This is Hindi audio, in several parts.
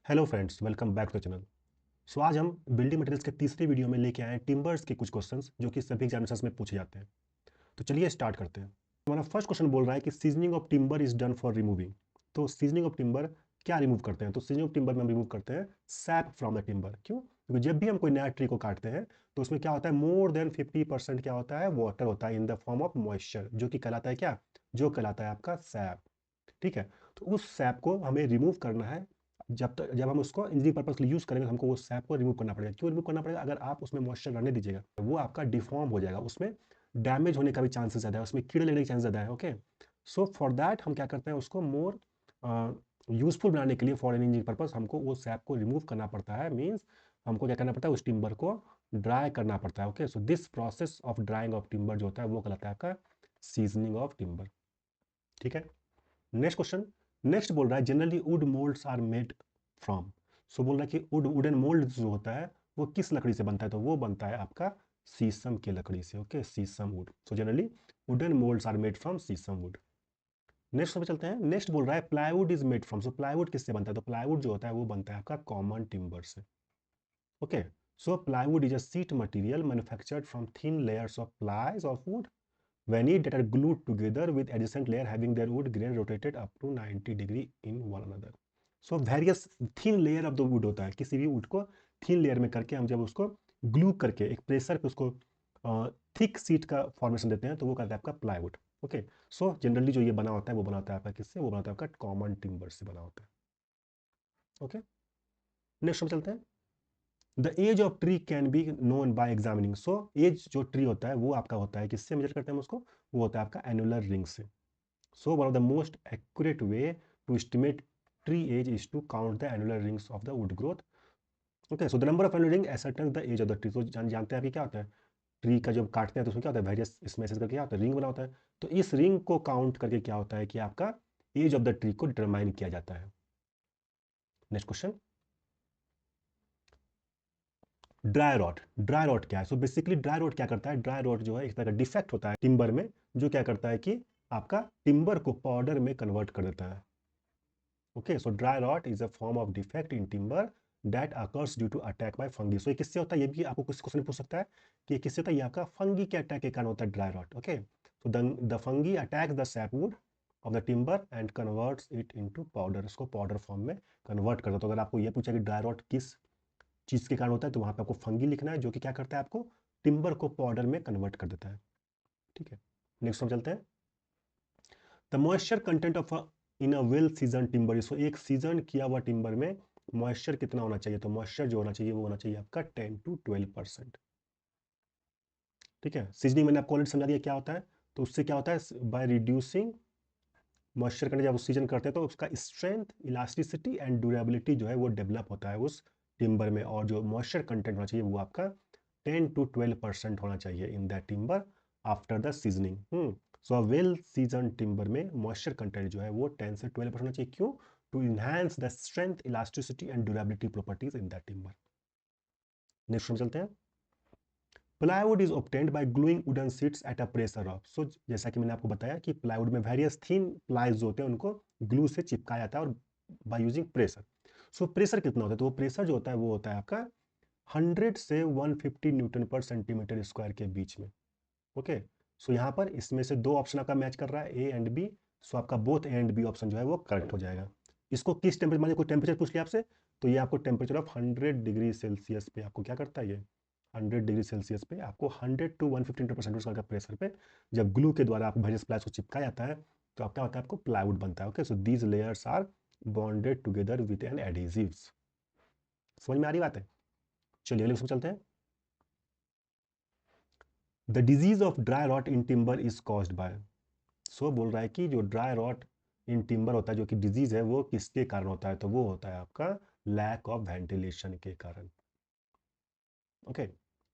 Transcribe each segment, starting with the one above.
Hello friends, welcome back to the channel. So आज हम बिल्डिंग मटेरियल्स के तीसरी वीडियो में लेके आए हैं टिम्बर्स के कुछ क्वेश्चंस जो कि सभी एग्जामिनेशंस में पूछे जाते हैं। तो चलिए स्टार्ट करते हैं। हमारा फर्स्ट क्वेश्चन बोल रहा है कि seasoning of timber is done for removing. तो सीजनिंग ऑफ टिम्बर क्या रिमूव करते हैं? तो सीजनिंग ऑफ टिम्बर में हम रिमूव करते हैं सैप फ्रॉम द टिम्बर। क्यों? क्योंकि जब भी हम कोई नया ट्री को काटते हैं तो उसमें क्या होता है, मोर देन 50% क्या होता है, वाटर होता है in the form of moisture, जो कि कहलाता है क्या, जो कहलाता है आपका सैप। ठीक है। तो उस सैप को हमें रिमूव करना है। जब हम उसको इंजीनियरिंग पर्पस के लिए यूज़ करेंगे तो हमको वो सैप को रिमूव करना पड़ेगा। क्यों रिमूव करना पड़ेगा? अगर आप उसमें मॉइस्चर रहने दीजिएगा वो आपका डिफॉर्म हो जाएगा, उसमें डैमेज होने का भी चांसेस ज़्यादा है, उसमें कीड़े लगने के चांसेस ज़्यादा है। ओके, सो फॉर दैट हम क्या करते हैं, उसको मोर यूजफुल बनाने के लिए फॉर एन इंजीनियरिंग पर्पस हमको वो सैप को रिमूव करना पड़ता है। मीन्स हमको क्या करना पड़ता है, उस टिम्बर को ड्राई करना पड़ता है। Okay, so this process of drying of timber जो होता है वो कहलाता है आपका सीजनिंग ऑफ टिम्बर। ठीक है। नेक्स्ट क्वेश्चन, नेक्स्ट बोल रहा है generally wood moulds are made from. So बोल रहा है कि वुडन मोल्ड जो होता है वो किस लकड़ी से बनता है? तो वो बनता है आपका शीशम की लकड़ी से। Okay, sheesham wood. So generally wooden moulds are made from sheesham wood. Next पे चलते हैं। नेक्स्ट बोल रहा है plywood is made from. So plywood किससे बनता है? तो प्लाईवुड जो होता है वो बनता है आपका कॉमन टिम्बर से। Okay, so plywood is a seat material manufactured from thin layers of plies of would when it that are glued together with adjacent layer having their wood grain rotated up to 90 degree in one another. So various thin layer of the wood होता है, किसी भी wood को thin layer में करके हम जब उसको glue करके एक प्रेशर पे उसको थिक सीट का फॉर्मेशन देते हैं तो वो कहता है आपका प्लाईवुड। ओके, सो जनरली जो ये बना होता है वो बना होता है आपका किससे? वो बना होता है आपका कॉमन टिम्बर से बना होता है। ओके, नेक्स्ट हम चलते हैं। The age of tree can be known by examining. So age जो ट्री होता है वो आपका होता है किससे मेजर करते हैं हम उसको? वो होता है आपका एनुलर रिंग से। So one of the most accurate way to estimate tree age is to count the annular rings of the wood growth. Okay, so the number of annular ring ascertains the age of the tree. तो जानते हैं आप ये क्या होता है? ट्री का जब काटते हैं तो उसमें क्या होता है, वेरियस स्मेसेस करके क्या होता है, रिंग बना होता है। तो इस रिंग को काउंट करके क्या होता है कि आपका एज ऑफ द ट्री को डिटरमाइन किया जाता है। Next question, dry rot. Dry rot क्या है? सो बेसिकली ड्राई रॉट क्या करता है? ड्राई रॉट जो है एक तरह का डिफेक्ट होता है टिम्बर में, जो क्या करता है कि आपका टिम्बर को पाउडर में कन्वर्ट कर देता है। Okay, so dry rot is a form of defect in timber that occurs due to attack by fungi. So ये किससे होता है? ये भी आपको कुछ क्वेश्चन पूछ सकता है कि ये किससे होता है? ये आपका फंगी के अटैक के कारण होता है dry rot. Okay, so the fungi attacks the sapwood of the timber and converts it into powder. इसको पाउडर फॉर्म में कन्वर्ट कर देता है। तो अगर आपको ये पूछा कि ड्राई रॉट किस चीज़ के कारण होता है तो वहाँ पे आपको फंगी लिखना है, जो कि क्या करता है, आपको टिम्बर को पाउडर में कन्वर्ट कर देता है। ठीक है, नेक्स्ट हम चलते हैं। The moisture content of in a well season timber. So एक सीजन किया हुआ टिम्बर में मॉइस्चर कितना होना चाहिए? तो मॉइस्चर जो होना चाहिए वो होना चाहिए आपका 10 to 12%। ठीक है, सीजनिंग मैंने आपको ऑलरेडी समझा दिया क्या होता है। तो उससे क्या होता है, बाय रिड्यूसिंग मॉइस्चर कंटेंट, जब सीजन करते हैं तो उसका स्ट्रेंथ, इलास्टिसिटी एंड ड्यूरेबिलिटी जो है वो डेवलप होता है उस टिम्बर में। और जो मॉइस्चर कंटेंट होना चाहिए वो आपका 10 to 12% होना चाहिए in that timber after the seasoning. So well season timber में मॉइस्चर कंटेंट जो है वो 10 से 12% होना चाहिए। क्यों? To enhance the strength, elasticity and durability properties in that timber. Next हम चलते हैं। Plywood is obtained by gluing wooden sheets at a pressure of. So जैसा कि मैंने आपको बताया कि प्लाईवुड में वेरियस थिन प्लाईज जो होते हैं उनको ग्लू से चिपकाया जाता है और by using pressure. So pressure कितना होता है? तो वो प्रेशर जो होता है वो होता है आपका 100 से 150 न्यूटन पर सेंटीमीटर स्क्वायर के बीच में। ओके, सो यहाँ पर इसमें से दो ऑप्शन आपका मैच कर रहा है, ए एंड बी। सो आपका both a and b option जो है वो करेक्ट हो जाएगा। इसको किस टेम्परेचर, मान लीजिए कोई टेम्परेचर पूछ लिया आपसे, तो ये आपको टेम्परेचर ऑफ 100 डिग्री सेल्सियस पे आपको क्या करता है, ये 100 डिग्री सेल्सियस पे आपको 100 to 150 का प्रेशर पे जब ग्लू के द्वारा आप वेरियस प्लाईज को चिपकाया जाता है तो आपका होता है, आपको प्लाईवुड बनता है। Okay, so these layers are bonded together with an adhesives. समझ में आ रही बात है? चलिए अगले क्वेश्चन चलते हैं। The disease of dry rot in timber is caused by. So बोल रहा है कि जो ड्राई रॉट इन टिम्बर होता है, जो कि डिजीज है, वो किसके कारण होता है? तो वो होता है आपका लैक ऑफ वेंटिलेशन के कारण। ओके,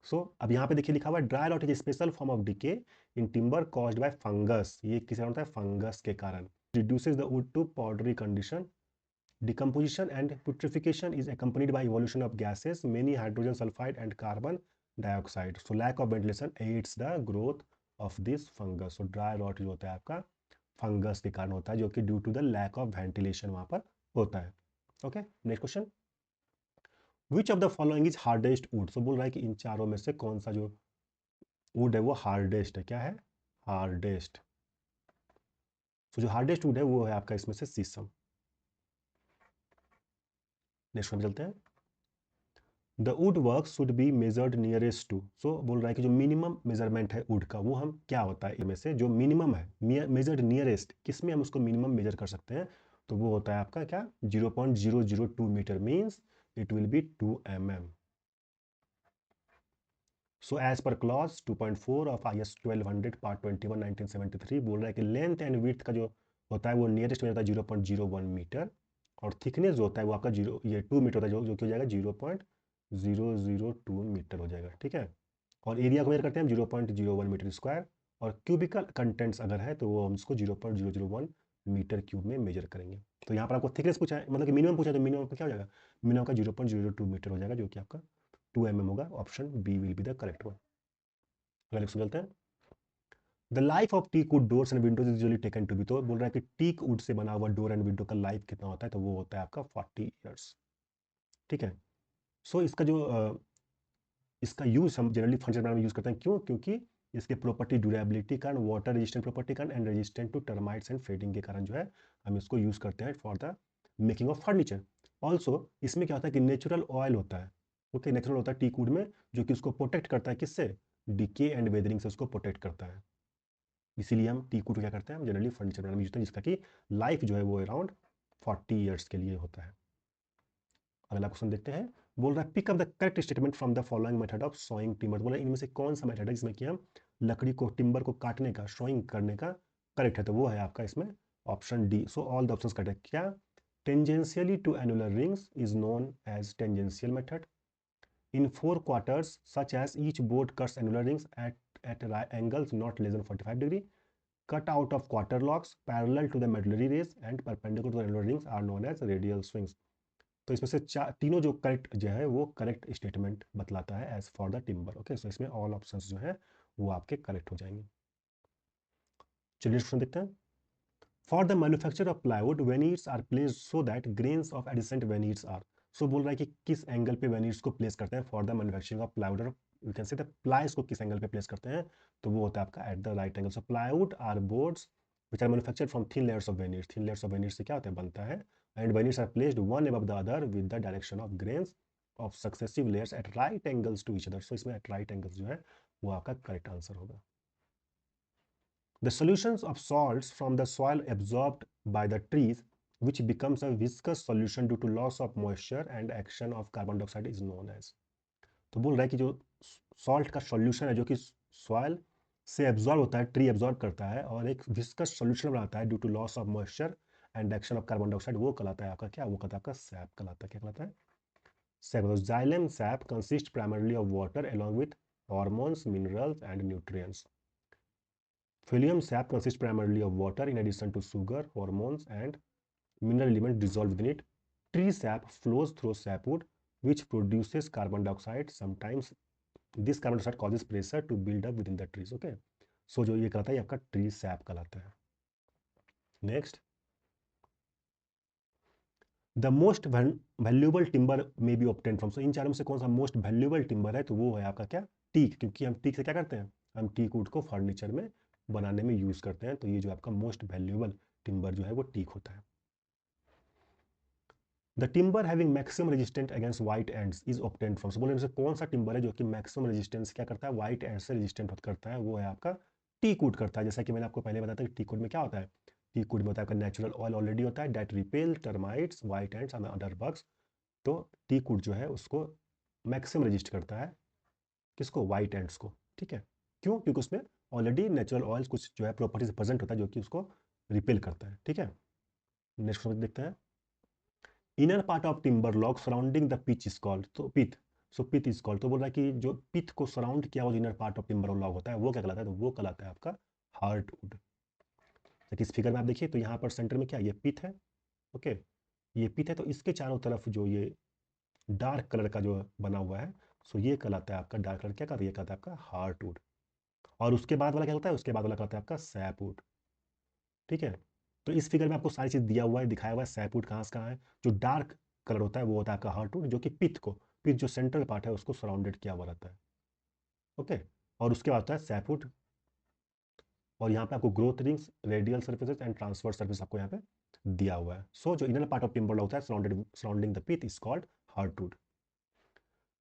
सो अब यहाँ पे देखिए लिखा हुआ है dry rot is special form of decay in timber caused by fungus. ये किस कारण होता है? फंगस के कारण। Reduces the wood to powdery condition. Decomposition and putrefaction is accompanied by evolution of gases, many hydrogen sulfide and carbon dioxide. So lack of ventilation aids the growth of this fungus. So dry rot जो होता है आपका फंगस के कारण होता है, जो कि due to the lack of ventilation वहाँ पर होता है। Okay, next question, which of the following is hardest wood. So बोल रहा है कि इन चारों में से कौन सा जो वुड है वो हार्डेस्ट है, क्या है हार्डेस्ट। तो जो हार्डेस्ट वुड है वो है आपका इसमें से शीशम। नेक्स्ट में चलते हैं, the wood work should be measured nearest to. So बोल रहा है कि जो मिनिमम मेजरमेंट है वुड का वो हम क्या होता है इनमें से जो मिनिमम है मेजर्ड नियरेस्ट, किस में हम उसको मिनिमम मेजर कर सकते हैं, तो वो होता है आपका क्या 0.002 metre, means it will be 2 mm। So as per clause 2.4 of IS 1200 part 21 1973 बोल रहा है कि लेंथ एंड विड्थ का जो होता है वो नियरेस्ट में होता है 0.01 मीटर, और थिकनेस जो होता है वो आपका 2 मीटर होता है, जो कि हो जाएगा 0.002 मीटर हो जाएगा, ठीक है। और एरिया को मेजर करते हैं हम 0.01 मीटर स्क्वायर, और क्यूबिकल कंटेंट्स अगर है तो वो हम उसको 0.001 मीटर क्यूब में मेजर करेंगे। तो यहाँ पर आपको थिकनेस पूछा है, मतलब कि मिनिमम पूछा है, तो मिनिमम क्या हो जाएगा, मिनिमम का 0.02 मीटर हो जाएगा, जो कि आपका 2 mm होगा। Option B will be the correct one. अगले क्वेश्चन चलते हैं, the life of teak wood doors and windows is usually taken to be. तो बोल रहा है कि टीक वुड से बना हुआ डोर एंड विंडो का लाइफ कितना होता है, तो वो होता है आपका 40 ईयर्स, ठीक है। सो इसका जो इसका यूज हम जनरली फर्नीचर में यूज करते हैं, क्यों, क्योंकि इसके प्रॉपर्टी ड्यूरेबिलिटी कारण, वाटर रेजिस्टेंट प्रॉपर्टी कारण and resistant to termites and fading के कारण जो है हम इसको यूज करते हैं for the making of furniture. Also इसमें क्या होता है कि नेचुरल ऑयल होता है, ओके, नेचुरल होता है टीक वुड में, जो कि उसको प्रोटेक्ट करता है, किससे, डिके एंड वेदरिंग से उसको प्रोटेक्ट करता है। इसीलिए हम टीक वुड क्या करते हैं, हम जनरली फर्नीचर बनाने में यूज करते हैं, जिसका कि लाइफ जो है वो अराउंड 40 ईयर्स के लिए होता है। अगला क्वेश्चन देखते हैं, बोल रहा है pick up the correct statement from the following method of sawing timber. बोला इनमें से कौन सा मेथड है जिसमें कि हम लकड़ी को, टिम्बर को काटने का, सॉइंग करने का करेक्ट है, तो वो है आपका इसमें option D. So all the options correct है। क्या, tangentially to annular rings is known as tangential method, in 4 quarters such as each board cuts annular rings at angles not less than 45 degree, cut out of quarter locks parallel to the medullary rays and perpendicular to the annular rings are known as radial swings। तो इसमें से तीनों जो करेक्ट जो है वो करेक्ट स्टेटमेंट बतलाता है as for the timber. Okay, so इसमें ऑल ऑप्शंस जो है वो आपके करेक्ट हो जाएंगे। चलिए क्वेश्चन देखते हैं, for the manufacture of plywood veneers are placed so that grains of adjacent veneers are. So बोल रहा है कि किस एंगल पे वेनियर्स को प्लेस करते हैं for the manufacturing of plywood, और you can say the plies को किस एंगल पे प्लेस करते हैं, तो वो होता है आपका at the right angle. So plywood are boards which are manufactured from thin layers of veneers, thin layers of veneers से क्या होता है, बनता है, and veneers are placed one above the other with the direction of grains of successive layers at right angles to each other. So इसमें एट राइट एंगल्स जो है वो आपका करेक्ट आंसर होगा। The solutions of salts from the soil absorbed by the trees, which becomes a viscous solution due to loss of moisture and action of carbon dioxide, is known as। तो बोल रहा है कि जो सॉल्ट का सॉल्यूशन है जो कि सॉइल से एब्जॉर्ब होता है, ट्री एब्जॉर्ब करता है और एक विस्कस सॉल्यूशन बनाता है due to loss of moisture and action of carbon dioxide, वो कहलाता है आपका क्या, वो कहलाता है आपका सैप कहलाता है। क्या कहलाता है, SAP. Xylem SAP consist primarily of water along with hormones, minerals and nutrients। Phyllium sap consists primarily of water in addition to sugar, hormones, and mineral elements dissolved within it. Tree sap flows through sapwood, which produces carbon dioxide. Sometimes this carbon dioxide causes pressure to build up within the trees. Okay, so जो ये कहलाता है आपका ट्री सैप कहलाता है। Next, the most valuable timber may be obtain from. So इन चारों में से कौन सा मोस्ट वैल्यूएबल टिम्बर है, तो वो है आपका क्या, टीक, क्योंकि हम टीक से क्या करते हैं, हम टीक वुड को फर्नीचर में बनाने में यूज करते हैं, तो ये जो आपका मोस्ट वैल्यूएबल टिम्बर जो है वो टीक होता है। The timber having maximum resistant against white ends is obtained from. बोले से कौन सा टिम्बर है जो कि मैक्सिमम रेजिस्टेंस क्या करता है, वाइट एंड से रेजिस्टेंट करता है, वो है आपका टीक वुड करता है। जैसा कि मैंने आपको पहले बताया था कि टीक वुड में क्या होता है, टीक वुड में होता है आपका नेचुरल ऑयल ऑलरेडी होता है that repel termites, white ends and other bugs. तो टीक वुड जो है उसको मैक्सिमम रेजिस्ट करता है, किसको, वाइट एंड्स को, ठीक है। क्यों, क्योंकि उसमें ऑलरेडी नेचुरल ऑयल कुछ जो है प्रॉपर्टीज प्रेजेंट होता है जो कि उसको रिपेल करता है, ठीक है। नेक्स्ट देखते हैं, inner part of timber log surrounding the pitch is called. तो पिथ, सो पिथ इज कॉल्ड, तो बोल रहा है कि जो पिथ को सराउंड किया हुआ inner part of timber log होता है वो क्या कहलाता है, तो वो कहलाता है आपका हार्ट वुड। इस फिगर में आप देखिए तो यहाँ पर सेंटर में क्या, ये पिथ है, ओके, ये पिथ है, तो इसके चारों तरफ जो ये डार्क कलर का जो बना हुआ है, सो ये कहलाता है आपका डार्क कलर, क्या कहता है, ये कहता है आपका हार्ट वुड। और उसके बाद वाला क्या होता है, उसके बाद वाला कहता है आपका सैप वुड, ठीक है। तो इस फिगर में आपको सारी चीज़ दिया हुआ है, दिखाया हुआ है, सैप वुड कहाँ से कहाँ है, जो डार्क कलर होता है वो होता है आपका हार्डवुड, जो कि पिथ जो सेंट्रल पार्ट है उसको सराउंडेड किया हुआ रहता है। ओके, और उसके बाद होता है सैपवुड, और यहाँ पे आपको growth rings, radial surfaces and transverse surface आपको यहाँ पे दिया हुआ है। सो जो इनर पार्ट ऑफ टिम्बर होता है surrounding the pith is called hardwood.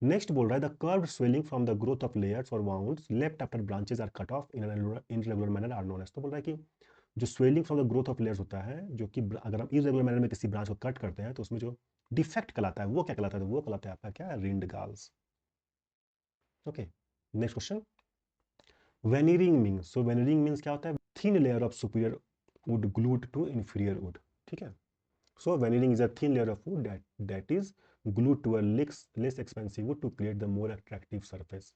Next बोल रहा है the curved swelling from the growth of layers और wounds left after branches are cut off in irregular manner are known as. तो बोल रहा है कि जो swelling from the growth of layers होता है, जो कि अगर हम इरेगुलर मैनर में किसी ब्रांच को कट करते हैं तो उसमें जो डिफेक्ट कहलाता है वो क्या कहलाता है, तो वो कहलाता है आपका क्या, rind galls. Okay, next question, veneering means, so veneering means क्या होता है, thin layer of superior wood glued to inferior wood. ठीक है, so veneering is a thin layer of wood that is glued to a less expensive wood to create the more attractive surface.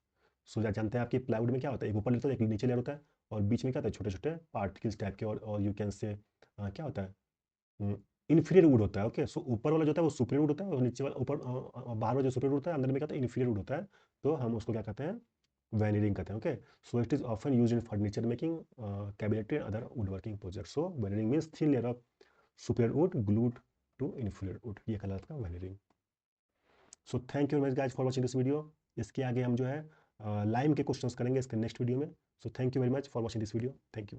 so जानते हैं आपकी प्लाईवुड में क्या होता है, एक ऊपर लेयर होता है एक नीचे लेयर होता है, और बीच में क्या होता है छोटे छोटे पार्टिकल्स टाइप के, और यू कैन से क्या होता है, इन्फीरियर वुड होता है। ओके, सो ऊपर वाला जो होता है वो सुपीरियर वुड होता है, और नीचे वाला ऊपर बाहर वाला जो सुपीरियर वुड होता है अंदर में क्या होता है, इन्फीरियर वुड होता है। तो हम उसको क्या कहते हैं, वेनिरिंग कहते हैं। Okay, so it is often use in furniture making, cabinetry and other wood working project. So veneering means thin layer of superior wood glued to influent wood, ये कहलाता है veneering. So thank you very much guys for watching this video. इसके आगे हम जो है लाइम के क्वेश्चंस करेंगे इसके नेक्स्ट वीडियो में। सो thank you very much for watching this video, thank you.